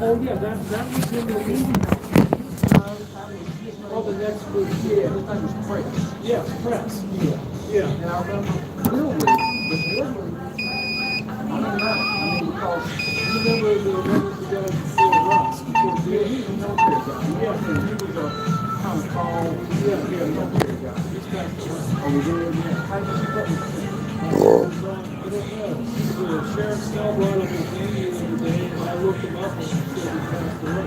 Oh yeah, that was in the meeting. Oh, the next week. Yeah, this time was press. Yeah, press. Yeah. Yeah. And I remember Woodley, but Woodley, I don't know. I mean, because you remember the members of the before Russ, before Bill, he was a military guy. Yeah, and he was a kind of tall, military guy. He's back to Russ. Oh, we did it again. How did you put it? I don't know. The sheriff still brought up his name the other day, and I looked him up and he said he passed away.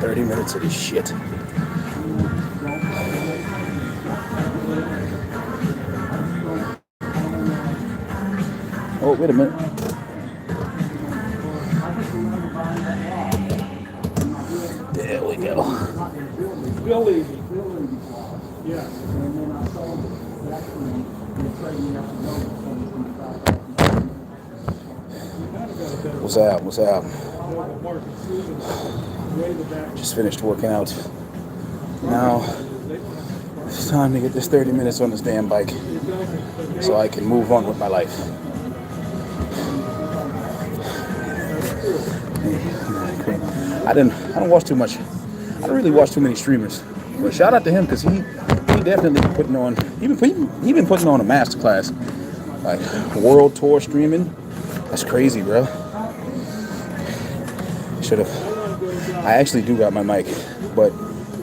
30 minutes of this shit. Oh, wait a minute. There we go. Billy. Yeah. What's up? What's up? Just finished working out. Now it's time to get this 30 minutes on this damn bike so I can move on with my life. I don't watch too much. I don't really watch too many streamers. But shout out to him because he definitely putting on. He been putting on a masterclass, like world tour streaming. That's crazy, bro. I actually do got my mic, but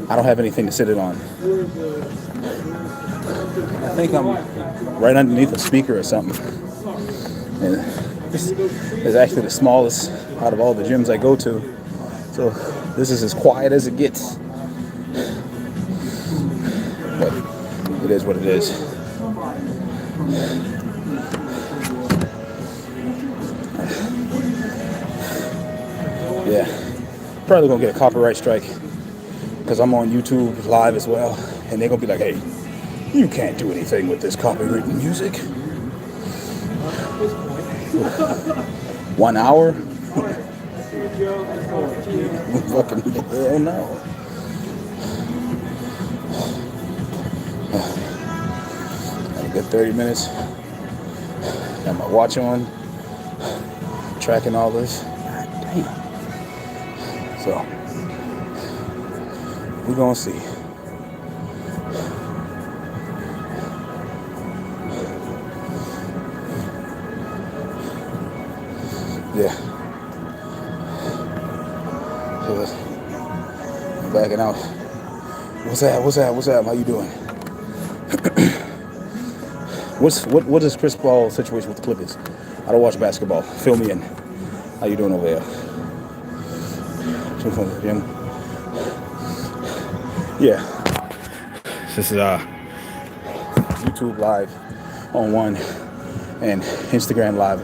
I don't have anything to sit it on. I think I'm right underneath a speaker or something. And this is actually the smallest out of all the gyms I go to. So this is as quiet as it gets. But it is what it is. Yeah, probably gonna get a copyright strike because I'm on YouTube live as well, and they're gonna be like, "Hey, you can't do anything with this copyrighted music." 1 hour? Fucking hell no. Got a good 30 minutes. Got my watch on, tracking all this. God damn. So, we're gonna see. Yeah. So I'm backing out. What's that? How you doing? What is Chris Paul's situation with the Clippers? I don't watch basketball. Fill me in. How you doing over there? Gym. Yeah. This is YouTube live on one and Instagram live.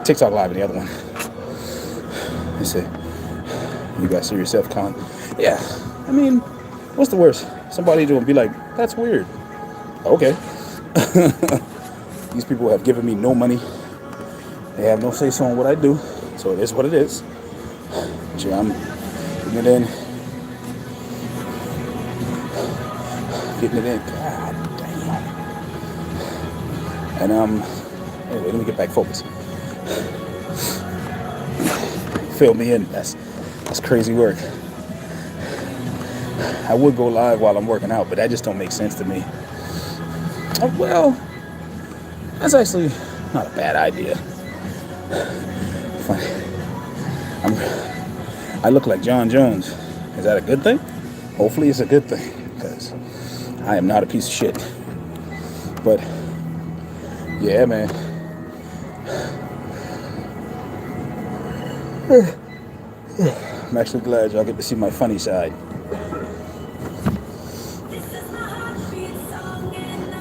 TikTok live in the other one. They say, you guys see yourself, Colin? Yeah. I mean, what's the worst? Somebody will be like, that's weird. Okay. These people have given me no money. They have no say-so on what I do. So it is what it is. Gee, I'm getting it in. Getting it in. God damn. And anyway, let me get back focused. Fill me in. That's crazy work. I would go live while I'm working out, but that just don't make sense to me. Well, that's actually not a bad idea. I look like John Jones. Is that a good thing? Hopefully it's a good thing, because I am not a piece of shit. But yeah, man. I'm actually glad y'all get to see my funny side.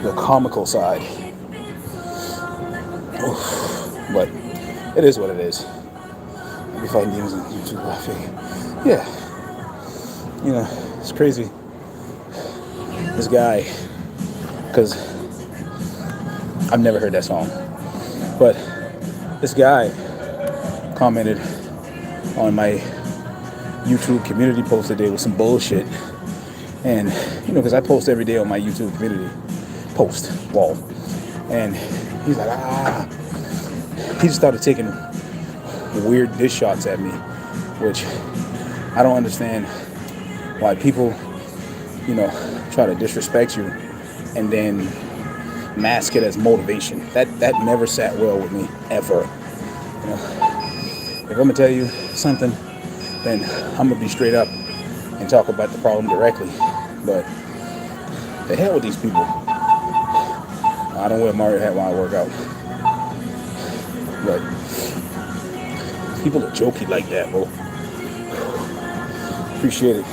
The comical side. Oof. But it is what it is. I'll be fighting demons on YouTube laughing. Yeah. You know, it's crazy. This guy, because I've never heard that song, but this guy commented on my YouTube community post today with some bullshit. And, because I post every day on my YouTube community post wall. And he's like, he just started taking weird diss shots at me, which I don't understand why people, try to disrespect you and then mask it as motivation. That never sat well with me, ever. If I'm gonna tell you something, then I'm gonna be straight up and talk about the problem directly. But the hell with these people. I don't wear a Mario hat while I work out. But people are jokey like that, bro. Appreciate it.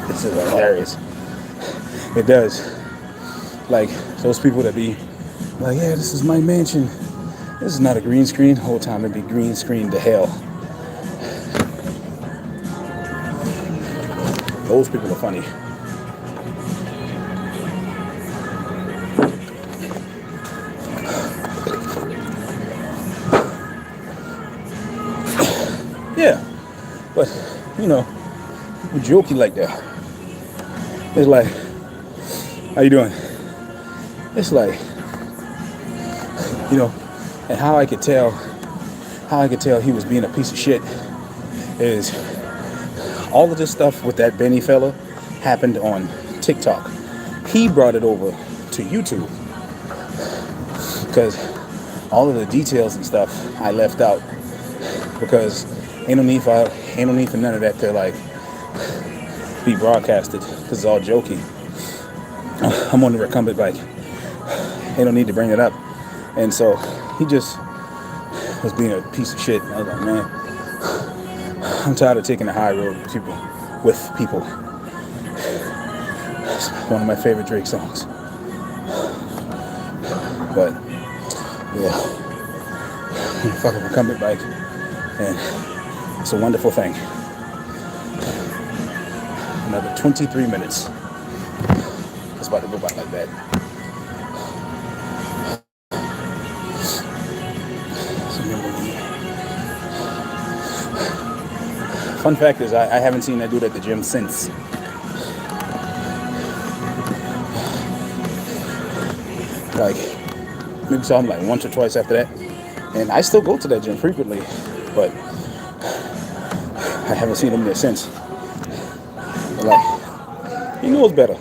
This is hilarious. It does. Like those people that be like, yeah, this is my mansion. This is not a green screen. The whole time it'd be green screen to hell. Those people are funny. Yeah, but we're jokey like that. It's like, how you doing? It's like, and how I could tell he was being a piece of shit is all of this stuff with that Benny fella happened on TikTok. He brought it over to YouTube because all of the details and stuff I left out because ain't no need for none of that to like be broadcasted because it's all jokey. I'm on the recumbent bike. Ain't no need to bring it up. And so he just was being a piece of shit. I was like, man, I'm tired of taking the high road with people. It's one of my favorite Drake songs. But yeah, fuck a recumbent bike, and it's a wonderful thing. Another 23 minutes. It's about to go by like that. Fun fact is, I haven't seen that dude at the gym since. Like, maybe saw him like once or twice after that. And I still go to that gym frequently, but I haven't seen him there since. But like, he knows better.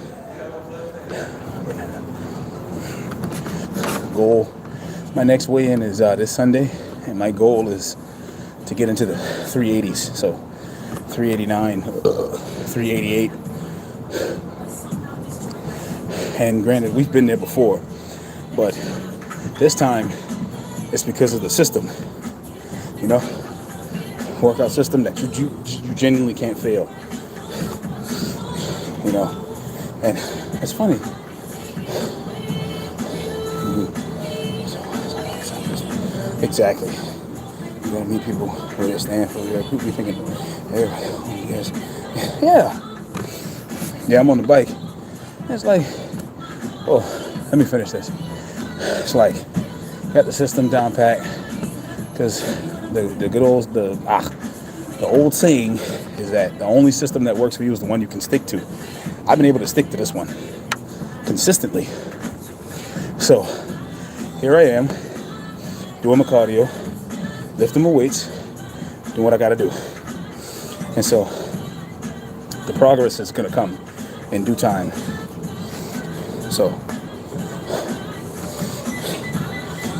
Goal. My next weigh-in is this Sunday, and my goal is to get into the 380s. So 389, 388. And granted, we've been there before, but this time it's because of the system, workout system that you genuinely can't fail, and it's funny. Exactly. You're gonna meet people where they stand for. People be thinking, everybody, oh yes, yeah, I'm on the bike. It's like, oh, let me finish this. It's like, got the system down pat, because the old saying is that the only system that works for you is the one you can stick to. I've been able to stick to this one consistently. So here I am, doing my cardio, lifting my weights, doing what I gotta do. And so the progress is gonna come in due time. So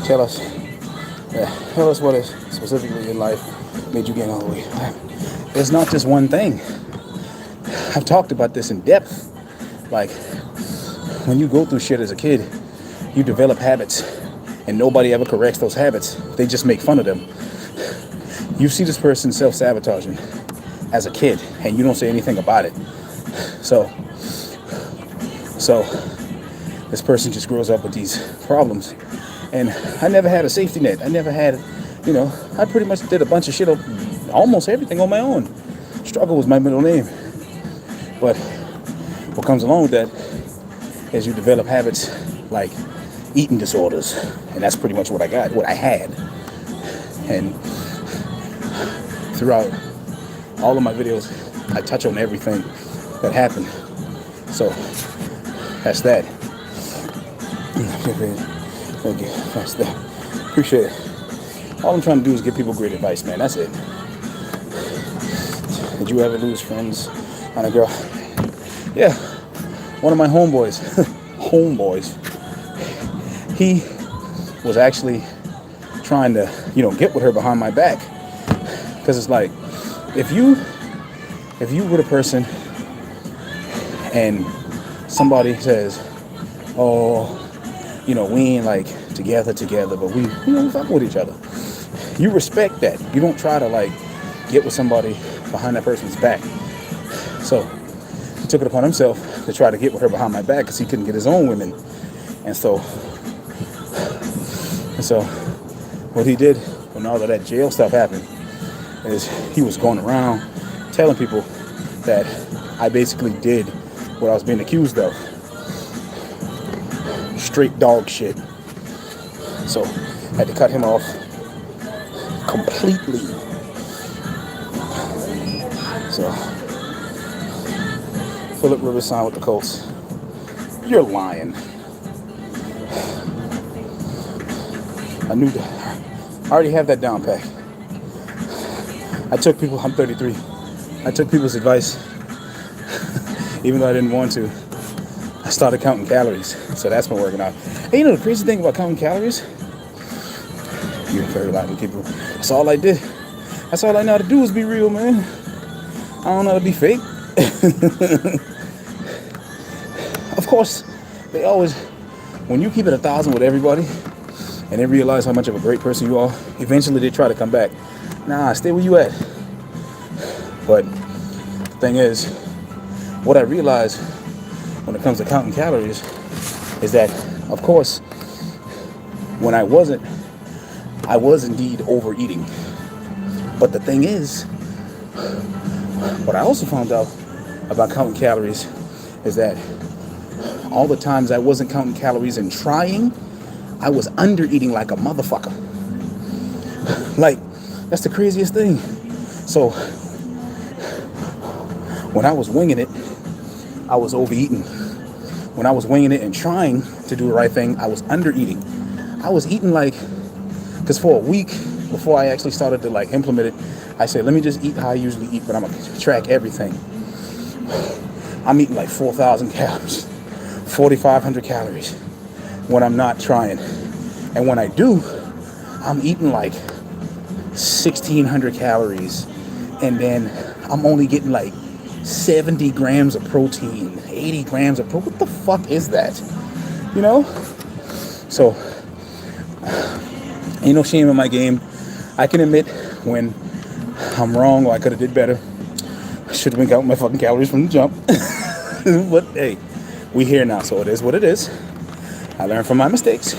tell us what is specifically in life made you gain all the weight. It's not just one thing. I've talked about this in depth. Like, when you go through shit as a kid, you develop habits, and nobody ever corrects those habits. They just make fun of them. You see this person self-sabotaging as a kid, and you don't say anything about it. So this person just grows up with these problems. And I never had a safety net. I never had, I pretty much did a bunch of shit, almost everything on my own. Struggle was my middle name. But what comes along with that is you develop habits like eating disorders. And that's pretty much what I had. And throughout all of my videos, I touch on everything that happened. So that's that. Thank you. That's that. Appreciate it. All I'm trying to do is give people great advice, man. That's it. Did you ever lose friends on a girl? Yeah. One of my homeboys, he was actually trying to, get with her behind my back. Because it's like, if you with a person and somebody says, oh, we ain't like together, but we fuck with each other. You respect that. You don't try to like get with somebody behind that person's back. So he took it upon himself to try to get with her behind my back because he couldn't get his own women. And so what he did when all of that jail stuff happened is he was going around telling people that I basically did what I was being accused of. Straight dog shit. So I had to cut him off completely. So Philip Rivers signed with the Colts. You're lying. I already have that down pat. I'm 33. I took people's advice, even though I didn't want to. I started counting calories, so that's been working out. Hey, the crazy thing about counting calories? You're very lively people. That's all I did. That's all I know how to do is be real, man. I don't know how to be fake. Of course, they always, when you keep it 1,000 with everybody, and they realize how much of a great person you are, eventually they try to come back. Nah, stay where you at. But the thing is, what I realized when it comes to counting calories is that, of course, when I was indeed overeating. But the thing is, what I also found out about counting calories is that all the times I wasn't counting calories and trying, I was under eating like a motherfucker. Like, that's the craziest thing. So when I was winging it, I was overeating. When I was winging it and trying to do the right thing, I was under eating. I was eating like, because for a week before I actually started to like implement it, I said, let me just eat how I usually eat, but I'm gonna track everything. I'm eating like 4,000 calories, 4,500 calories when I'm not trying. And when I do, I'm eating like 1,600 calories. And then I'm only getting like 70 grams of protein, 80 grams of protein. What the fuck is that? So, ain't no shame in my game. I can admit when I'm wrong or I could have did better. I should have been counting my fucking calories from the jump. But hey, we here now, so it is what it is. I learn from my mistakes,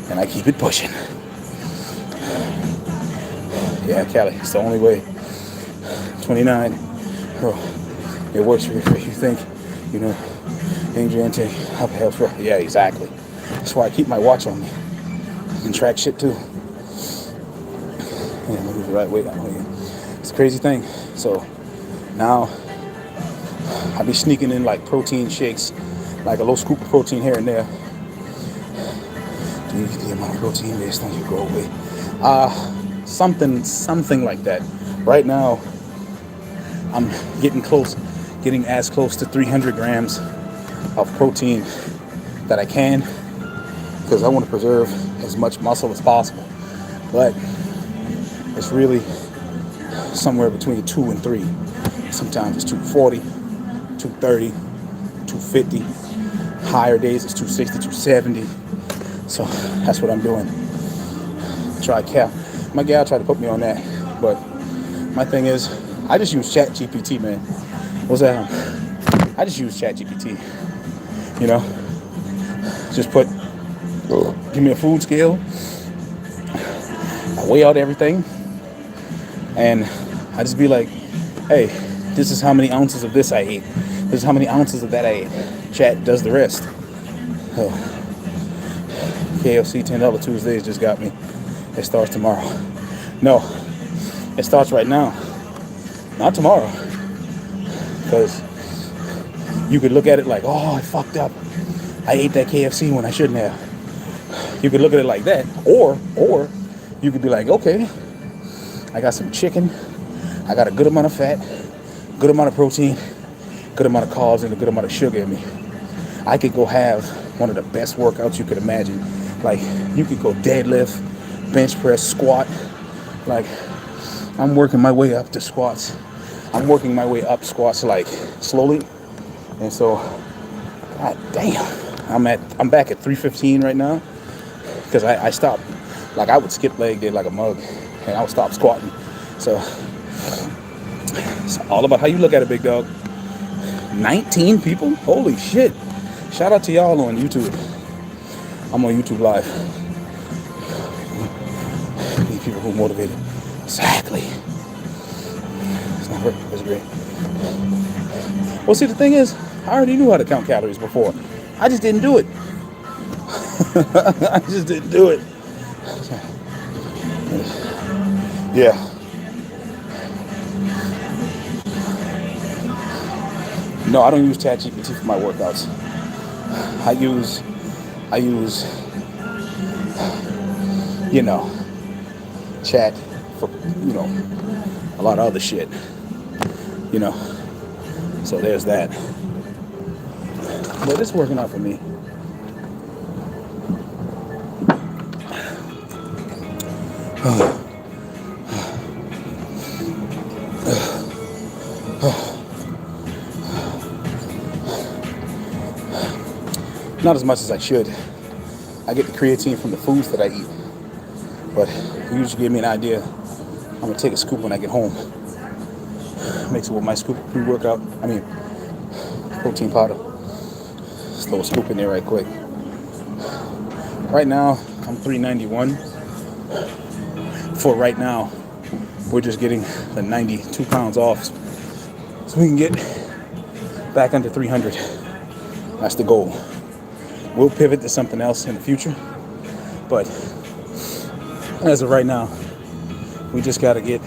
and I keep it pushing. Yeah, Cali, it's the only way. 29, bro, it works for you. You think, Adrian, help health. Yeah, exactly. That's why I keep my watch on me and track shit too. Yeah, move the right way. It's a crazy thing. So now I be sneaking in like protein shakes, like a little scoop of protein here and there. Do you get the amount of protein based on your goal weight? Something like that. Right now, I'm getting as close to 300 grams of protein that I can, because I want to preserve as much muscle as possible. But it's really somewhere between 2 and 3. Sometimes it's 240, 230, 250. Higher days it's 260, 270. So that's what I'm doing. My gal tried to put me on that, but my thing is, I just use ChatGPT, man. What's that? I just use ChatGPT. Just give me a food scale. I weigh out everything, and I just be like, hey, this is how many ounces of this I ate. This is how many ounces of that I ate. Chat does the rest. KFC $10 Tuesdays just got me. It starts tomorrow. No, It starts right now, not tomorrow. Because you could look at it like, oh, I fucked up. I ate that KFC when I shouldn't have. You could look at it like that. Or you could be like, okay, I got some chicken. I got a good amount of fat, good amount of protein, good amount of carbs, and a good amount of sugar in me. I could go have one of the best workouts you could imagine. Like, you could go deadlift, bench press, squat. Like, I'm working my way up to squats. I'm working my way up squats, like, slowly. And so, god damn, I'm back at 315 right now. Because I stopped, like, I would skip leg day like a mug. And I would stop squatting. So, it's all about how you look at it, big dog. 19 people? Holy shit. Shout out to y'all on YouTube. I'm on YouTube Live. Need people who are motivated. Exactly. It's not working. It's great. Well, see, the thing is, I already knew how to count calories before. I just didn't do it. I just didn't do it. Yeah. No, I don't use ChatGPT for my workouts. I use, chat for, a lot of other shit. So there's that. But it's working out for me. Not as much as I should. I get the creatine from the foods that I eat. But it usually give me an idea. I'm going to take a scoop when I get home. Mix it with my scoop pre-workout. Protein powder. Just a little scoop in there right quick. Right now, I'm 391. For right now, we're just getting the 92 pounds off. So we can get back under 300. That's the goal. We'll pivot to something else in the future. But as of right now, we just got to get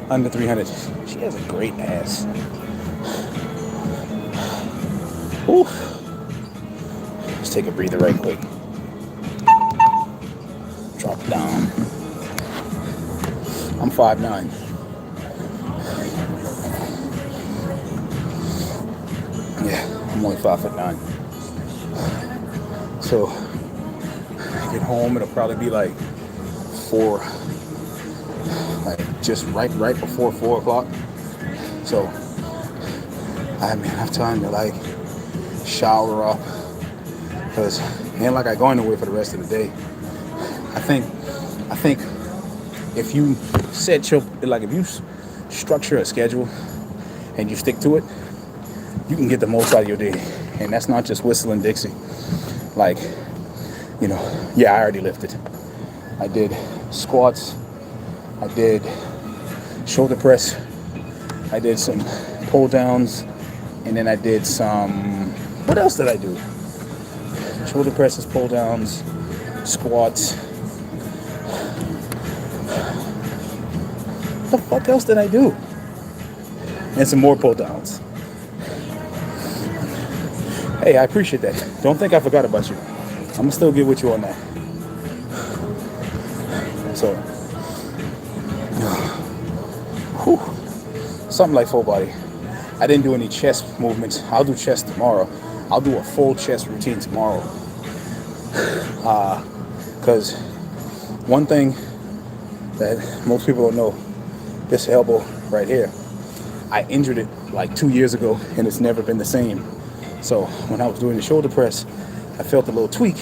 under 300. She has a great ass. Ooh. Let's take a breather right quick. Drop it down. I'm 5'9". Yeah, I'm only 5'9". So I get home, it'll probably be like just right before 4 o'clock. So I haven't enough time to like shower up, because it ain't like I go anywhere for the rest of the day. I think if you if you structure a schedule and you stick to it, you can get the most out of your day. And that's not just whistling Dixie. Like, I already lifted. I did squats. I did shoulder press. I did some pull downs. And then I did some, what else did I do? Shoulder presses, pull downs, squats. What the fuck else did I do? And some more pull downs. Hey, I appreciate that. Don't think I forgot about you. I'm gonna still get with you on that. So, something like full body. I didn't do any chest movements. I'll do chest tomorrow. I'll do a full chest routine tomorrow. Because one thing that most people don't know, this elbow right here, I injured it like 2 years ago and it's never been the same. So when I was doing the shoulder press, I felt a little tweak.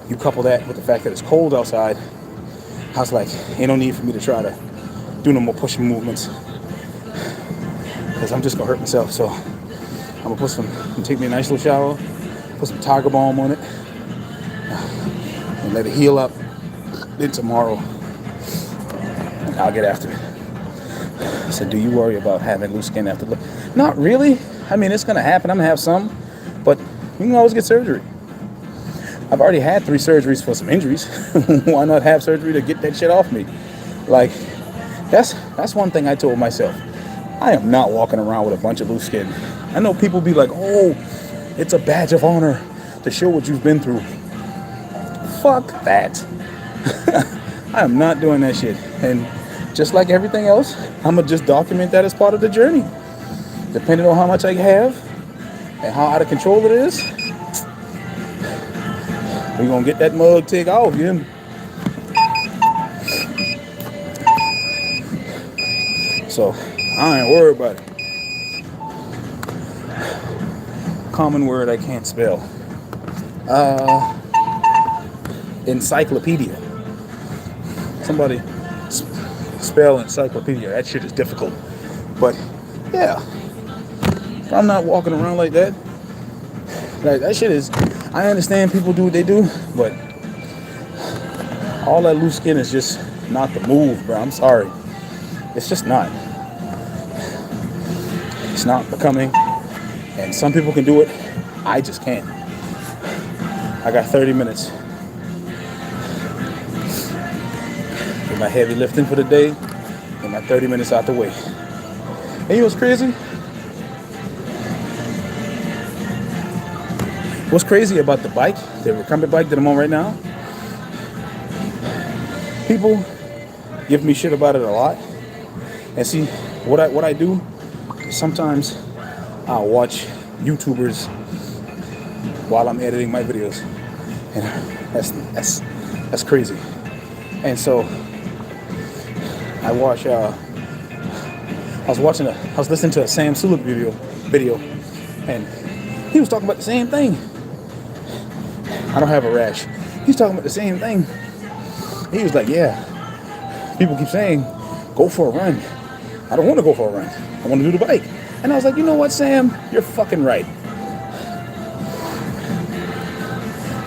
You couple that with the fact that it's cold outside, I was like, ain't no need for me to try to do no more pushing movements, because I'm just gonna hurt myself. So I'm gonna take me a nice little shower, put some Tiger Balm on it, and let it heal up. Then tomorrow, I'll get after it. I said, do you worry about having loose skin after? Not really. It's gonna happen. I'm gonna have some, but you can always get surgery. I've already had 3 surgeries for some injuries. Why not have surgery to get that shit off me? Like, That's one thing I told myself. I am not walking around with a bunch of loose skin. I know people be like, oh, it's a badge of honor to show what you've been through. Fuck that. I am not doing that shit. And just like everything else, I'm going to just document that as part of the journey. Depending on how much I have and how out of control it is, we're going to get that mug take off, yeah. So, I ain't worried about it. Common word I can't spell. Encyclopedia. Somebody spell encyclopedia. That shit is difficult. But, yeah. If I'm not walking around like that, like that shit is, I understand people do what they do, but all that loose skin is just not the move, bro. I'm sorry. It's just not. It's not becoming. And some people can do it. I just can't. I got 30 minutes. Get my heavy lifting for the day. Get my 30 minutes out the way. And you know what's crazy? What's crazy about the bike, the recumbent bike that I'm on right now? People give me shit about it a lot. And see, what I do is sometimes I'll watch YouTubers while I'm editing my videos, and that's crazy. And so I watch. I was listening to a Sam Sulek video, and he was talking about the same thing. I don't have a rash. He's talking about the same thing. He was like, yeah, people keep saying, go for a run. I don't want to go for a run. I want to do the bike. And I was like, you know what, Sam? You're fucking right.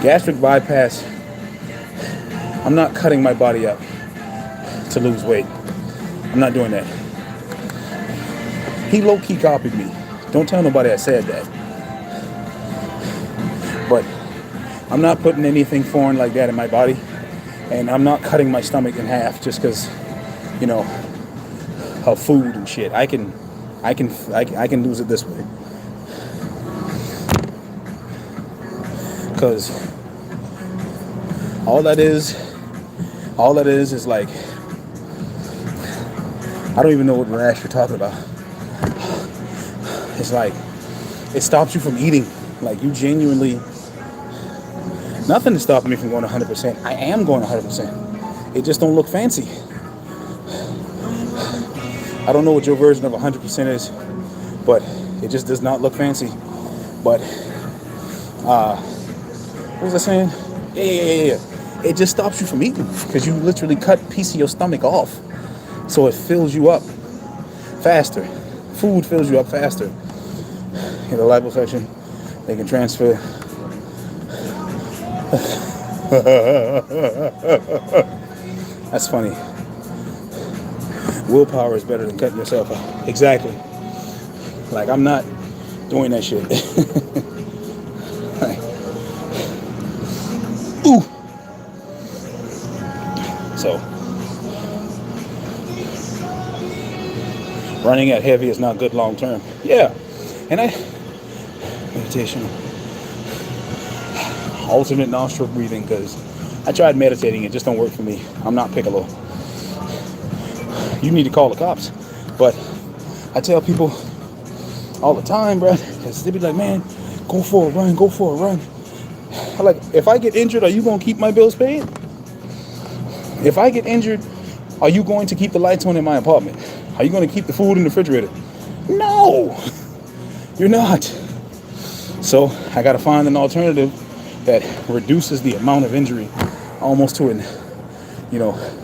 Gastric bypass. I'm not cutting my body up to lose weight. I'm not doing that. He low-key copied me. Don't tell nobody I said that. But I'm not putting anything foreign like that in my body. And I'm not cutting my stomach in half just because, you know, of food and shit. I can lose it this way. Because all that is like, I don't even know what rash you're talking about. It's like, it stops you from eating. Like, you genuinely, nothing is stopping me from going 100%. I am going 100%. It just don't look fancy. I don't know what your version of 100% is, but it just does not look fancy. But, what was I saying? Yeah. It just stops you from eating because you literally cut a piece of your stomach off. So it fills you up faster. Food fills you up faster. In the liposuction, they can transfer. That's funny. Willpower is better than cutting yourself out. Exactly. Like, I'm not doing that shit. Like, ooh. So, running at heavy is not good long term. Yeah. And meditation, alternate nostril breathing, because I tried meditating, it just don't work for me. I'm not Piccolo. You need to call the cops. But I tell people all the time, bro, because they be like, man, go for a run. I'm like, if I get injured, are you going to keep my bills paid? If I get injured, are you going to keep the lights on in my apartment? Are you going to keep the food in the refrigerator? No, you're not. So I got to find an alternative that reduces the amount of injury almost to an,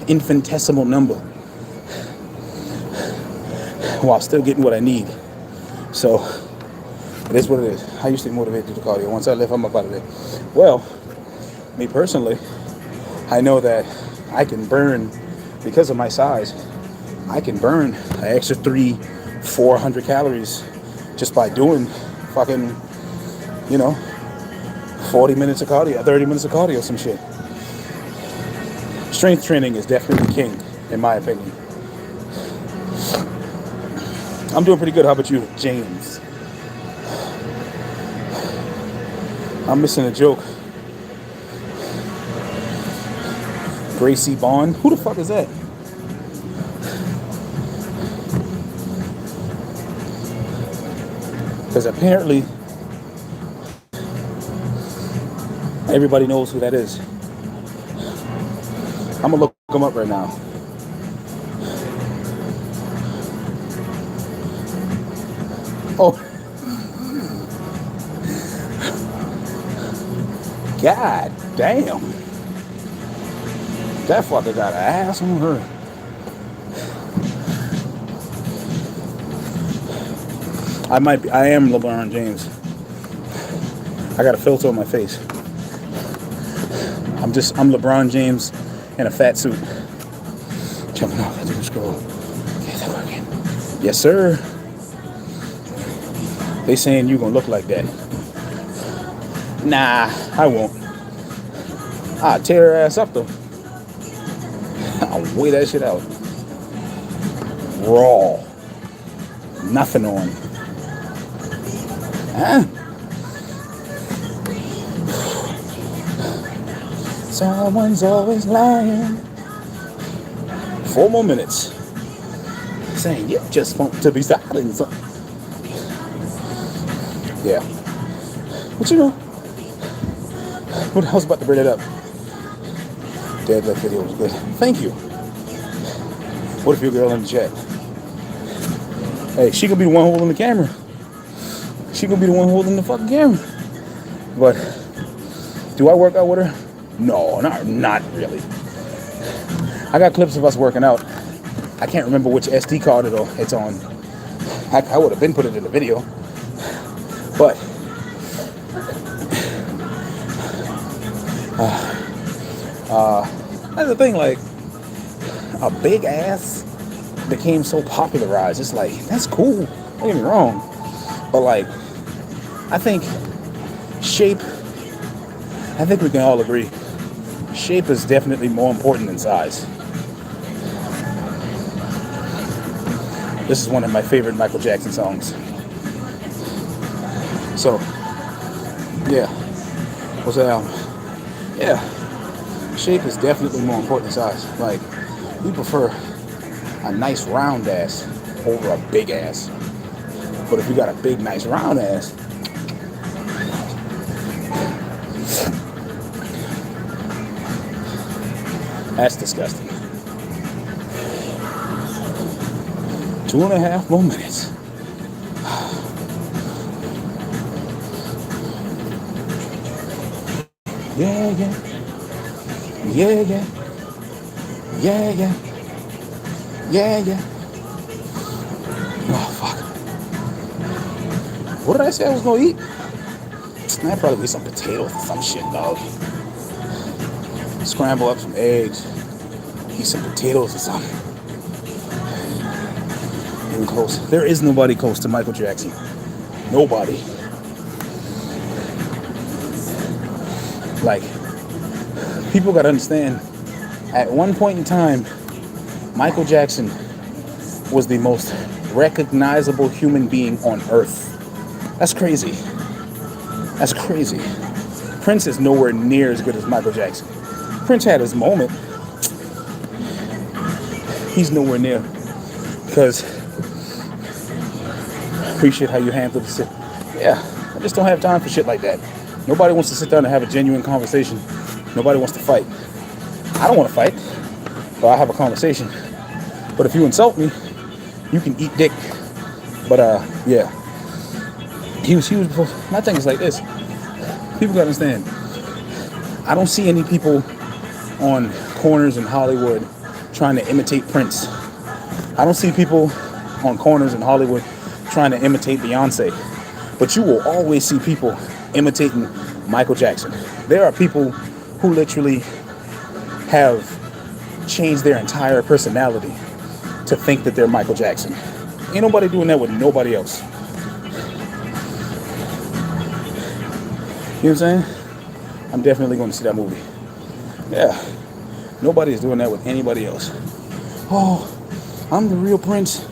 infinitesimal number while still getting what I need. So it is what it is. I used to motivate to do the cardio. Once I left, I'm up out of there. Well, me personally, I know that I can burn, because of my size, I can burn an extra 300-400 calories just by doing fucking, 40 minutes of cardio, 30 minutes of cardio, some shit. Strength training is definitely king, in my opinion. I'm doing pretty good. How about you, James? I'm missing a joke. Gracie Bond? Who the fuck is that? Because apparently everybody knows who that is. I'm gonna look him up right now. Oh, god damn. That fucker got an ass on her. I am LeBron James. I got a filter on my face. I'm LeBron James in a fat suit. Jumping off that scroll. Yes, sir. They saying you gonna look like that. Nah, I won't. I'll tear her ass up though. I'll weigh that shit out. Raw. Nothing on. Huh? Someone's always lying. 4 more minutes. Saying you just want to be silent. Yeah. But you know, what I was about to bring it up. Deadlift video was good. Thank you. What if your girl in the chat? Hey, she gonna be the one holding the camera. She gonna be the one holding the fucking camera. But do I work out with her? No, not really. I got clips of us working out. I can't remember which SD card it's on. I would have been put it in the video. But that's the thing, like a big ass became so popularized. It's like, that's cool, don't get me wrong. But like, I think we can all agree, shape is definitely more important than size. This is one of my favorite Michael Jackson songs. So, yeah. What's that album? Yeah. Shape is definitely more important than size. Like, we prefer a nice round ass over a big ass. But if you got a big, nice round ass, that's disgusting. 2.5 more minutes. Yeah, yeah. Yeah, yeah. Yeah, yeah. Yeah, yeah. Oh, fuck. What did I say I was gonna eat? I'd probably eat some potatoes or some shit, dog. Scramble up some eggs. Eat some potatoes or something. Even close. There is nobody close to Michael Jackson. Nobody. Like, people gotta understand, at one point in time, Michael Jackson was the most recognizable human being on earth. That's crazy. That's crazy. Prince is nowhere near as good as Michael Jackson. Prince had his moment. He's nowhere near. Because appreciate how you handle the shit. Yeah, I just don't have time for shit like that. Nobody wants to sit down and have a genuine conversation. Nobody wants to fight. I don't want to fight, but I have a conversation. But if you insult me, you can eat dick. But yeah, he was before. My thing is like this. People gotta understand. I don't see any people on corners in Hollywood trying to imitate Prince. I don't see people on corners in Hollywood trying to imitate Beyonce. But you will always see people imitating Michael Jackson. There are people who literally have changed their entire personality to think that they're Michael Jackson. Ain't nobody doing that with nobody else. You know what I'm saying? I'm definitely going to see that movie. Yeah. Nobody is doing that with anybody else. Oh, I'm the real Prince.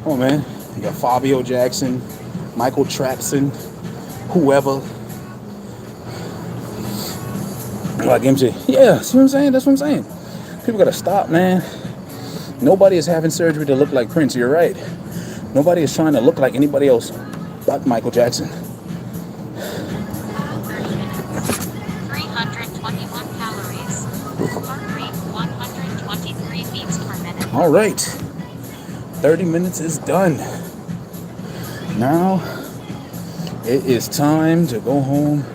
Oh, man. You got Fabio Jackson, Michael Trapson, whoever. Like MJ. Yeah, see what I'm saying? That's what I'm saying. People gotta stop, man. Nobody is having surgery to look like Prince. You're right. Nobody is trying to look like anybody else but Michael Jackson. 321 calories. Heart rate 123 beats per minute. All right. 30 minutes is done. Now it is time to go home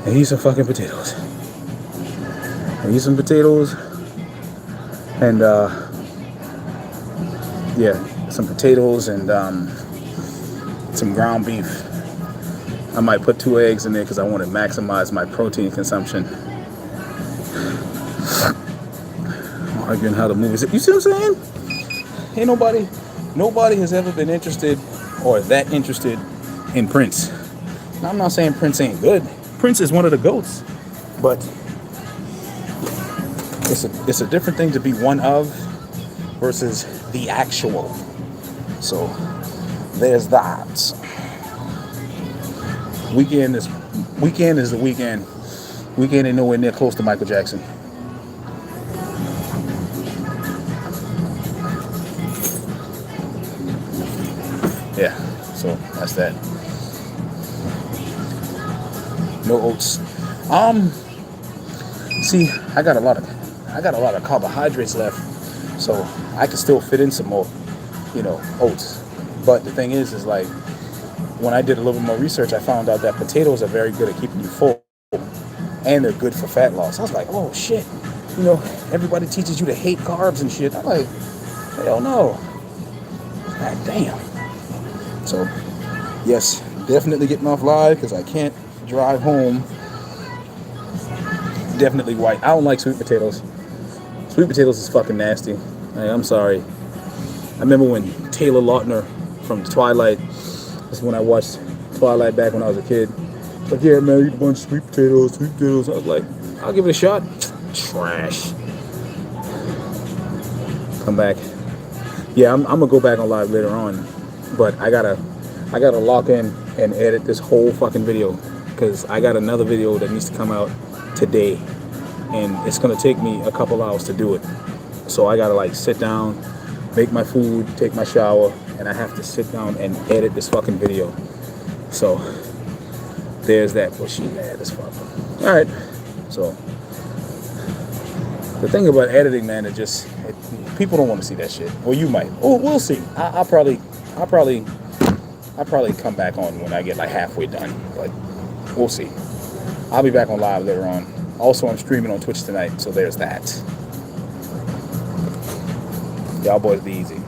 and eat some fucking potatoes. I eat some potatoes and some potatoes and some ground beef. I might put 2 eggs in there because I want to maximize my protein consumption. Arguing how the movies. You see what I'm saying? Ain't nobody has ever been interested or that interested in Prince. Now, I'm not saying Prince ain't good. Prince is one of the GOATs, but it's a different thing to be one of versus the actual. So there's that. Weekend is the weekend. Weekend ain't nowhere near close to Michael Jackson. Yeah, so that's that. No oats. See, I got a lot of carbohydrates left, so I can still fit in some more, oats. But the thing is like, when I did a little bit more research, I found out that potatoes are very good at keeping you full, and they're good for fat loss. I was like, oh shit, everybody teaches you to hate carbs and shit. I'm like, hell no. God damn. So, yes, definitely getting off live because I can't drive home. Definitely white. I don't like sweet potatoes. Sweet potatoes is fucking nasty. I'm sorry. I remember when Taylor Lautner from Twilight, that's when I watched Twilight back when I was a kid. Like, yeah, man, eat a bunch of sweet potatoes. I was like, I'll give it a shot. Trash. Come back. Yeah, I'm gonna go back on live later on. But I gotta lock in and edit this whole fucking video because I got another video that needs to come out today, and it's gonna take me a couple hours to do it. So I gotta sit down, make my food, take my shower, and I have to sit down and edit this fucking video. So there's that. But she mad as fuck. All right. So the thing about editing, man, people don't want to see that shit. Well, you might. Oh, we'll see. I'll probably come back on when I get halfway done, but we'll see. I'll be back on live later on. Also, I'm streaming on Twitch tonight, so there's that. Y'all boys be easy.